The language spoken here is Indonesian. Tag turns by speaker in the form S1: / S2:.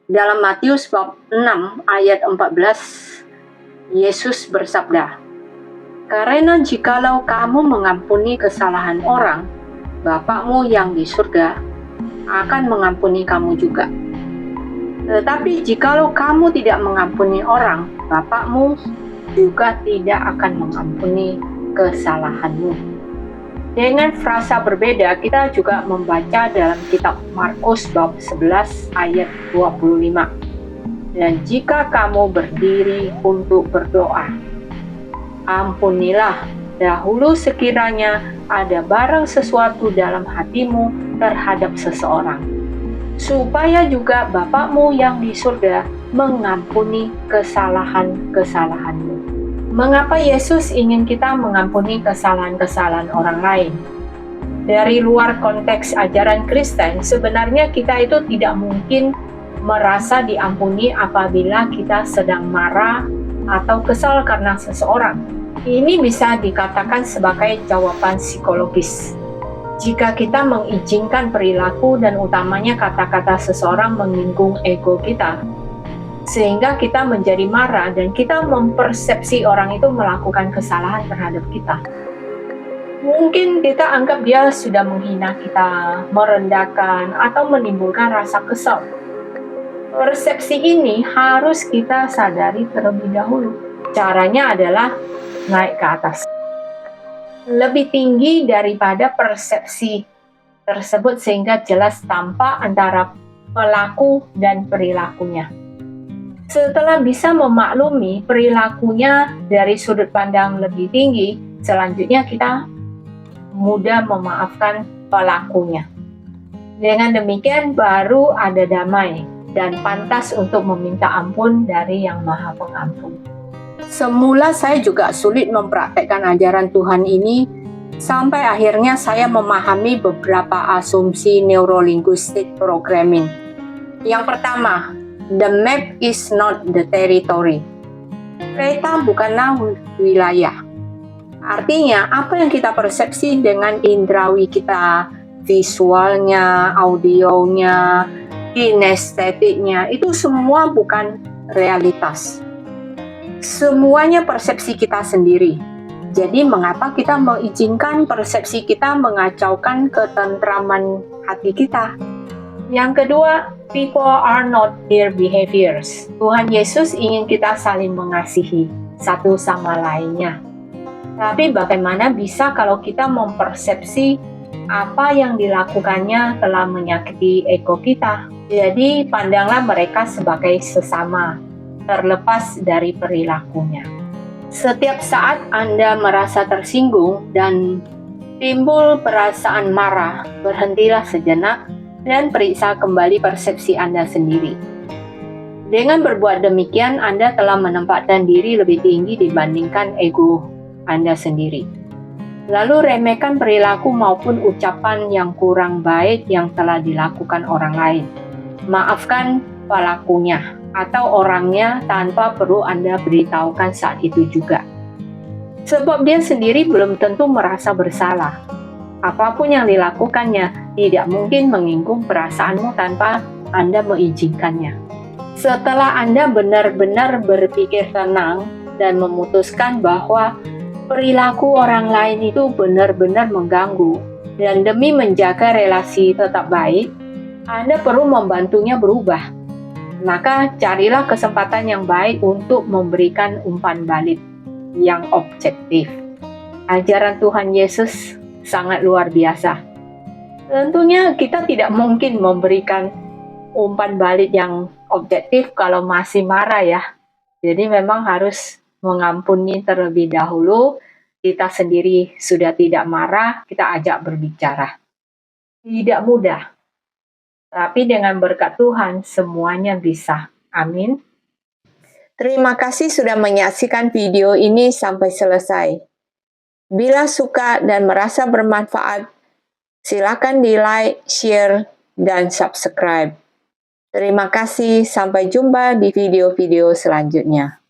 S1: Dalam Matius bab 6 ayat 14, Yesus bersabda, "Karena jikalau kamu mengampuni kesalahan orang, Bapakmu yang di surga akan mengampuni kamu juga. Tetapi jikalau kamu tidak mengampuni orang, Bapakmu juga tidak akan mengampuni kesalahanmu." Dengan frasa berbeda, kita juga membaca dalam kitab Markus bab 11 ayat 25. "Dan jika kamu berdiri untuk berdoa, ampunilah dahulu sekiranya ada barang sesuatu dalam hatimu terhadap seseorang, supaya juga Bapakmu yang di surga mengampuni kesalahan-kesalahanmu." Mengapa Yesus ingin kita mengampuni kesalahan-kesalahan orang lain? Dari luar konteks ajaran Kristen, sebenarnya kita itu tidak mungkin merasa diampuni apabila kita sedang marah atau kesal karena seseorang. Ini bisa dikatakan sebagai jawaban psikologis. Jika kita mengizinkan perilaku dan utamanya kata-kata seseorang menyinggung ego kita, sehingga kita menjadi marah dan kita mempersepsi orang itu melakukan kesalahan terhadap kita. Mungkin kita anggap dia sudah menghina kita, merendahkan, atau menimbulkan rasa kesal. Persepsi ini harus kita sadari terlebih dahulu. Caranya adalah naik ke atas, lebih tinggi daripada persepsi tersebut sehingga jelas tampak antara pelaku dan perilakunya. Setelah bisa memaklumi perilakunya dari sudut pandang lebih tinggi, selanjutnya kita mudah memaafkan pelakunya. Dengan demikian baru ada damai dan pantas untuk meminta ampun dari Yang Maha Pengampun. Semula saya juga sulit mempraktekkan ajaran Tuhan ini, sampai akhirnya saya memahami beberapa asumsi neurolinguistik programming. Yang pertama, the map is not the territory. Peta bukanlah wilayah. Artinya, apa yang kita persepsi dengan indrawi kita, visualnya, audionya, kinestetiknya, itu semua bukan realitas. Semuanya persepsi kita sendiri. Jadi, mengapa kita mengizinkan persepsi kita mengacaukan ketentraman hati kita? Yang kedua, people are not their behaviors. Tuhan Yesus ingin kita saling mengasihi satu sama lainnya. Tapi bagaimana bisa kalau kita mempersepsi apa yang dilakukannya telah menyakiti ego kita? Jadi pandanglah mereka sebagai sesama, terlepas dari perilakunya. Setiap saat Anda merasa tersinggung dan timbul perasaan marah, berhentilah sejenak dan periksa kembali persepsi Anda sendiri. Dengan berbuat demikian, Anda telah menempatkan diri lebih tinggi dibandingkan ego Anda sendiri. Lalu remehkan perilaku maupun ucapan yang kurang baik yang telah dilakukan orang lain. Maafkan pelakunya atau orangnya tanpa perlu Anda beritahukan saat itu juga. Sebab dia sendiri belum tentu merasa bersalah. Apapun yang dilakukannya tidak mungkin menyinggung perasaanmu tanpa Anda mengizinkannya. Setelah Anda benar-benar berpikir tenang dan memutuskan bahwa perilaku orang lain itu benar-benar mengganggu dan demi menjaga relasi tetap baik, Anda perlu membantunya berubah. Maka carilah kesempatan yang baik untuk memberikan umpan balik yang objektif. Ajaran Tuhan Yesus sangat luar biasa. Tentunya kita tidak mungkin memberikan umpan balik yang objektif kalau masih marah ya. Jadi memang harus mengampuni terlebih dahulu. Kita sendiri sudah tidak marah, kita ajak berbicara. Tidak mudah. Tapi dengan berkat Tuhan semuanya bisa. Amin. Terima kasih sudah menyaksikan video ini sampai selesai. Bila suka dan merasa bermanfaat, silakan di-like, share, dan subscribe. Terima kasih, sampai jumpa di video-video selanjutnya.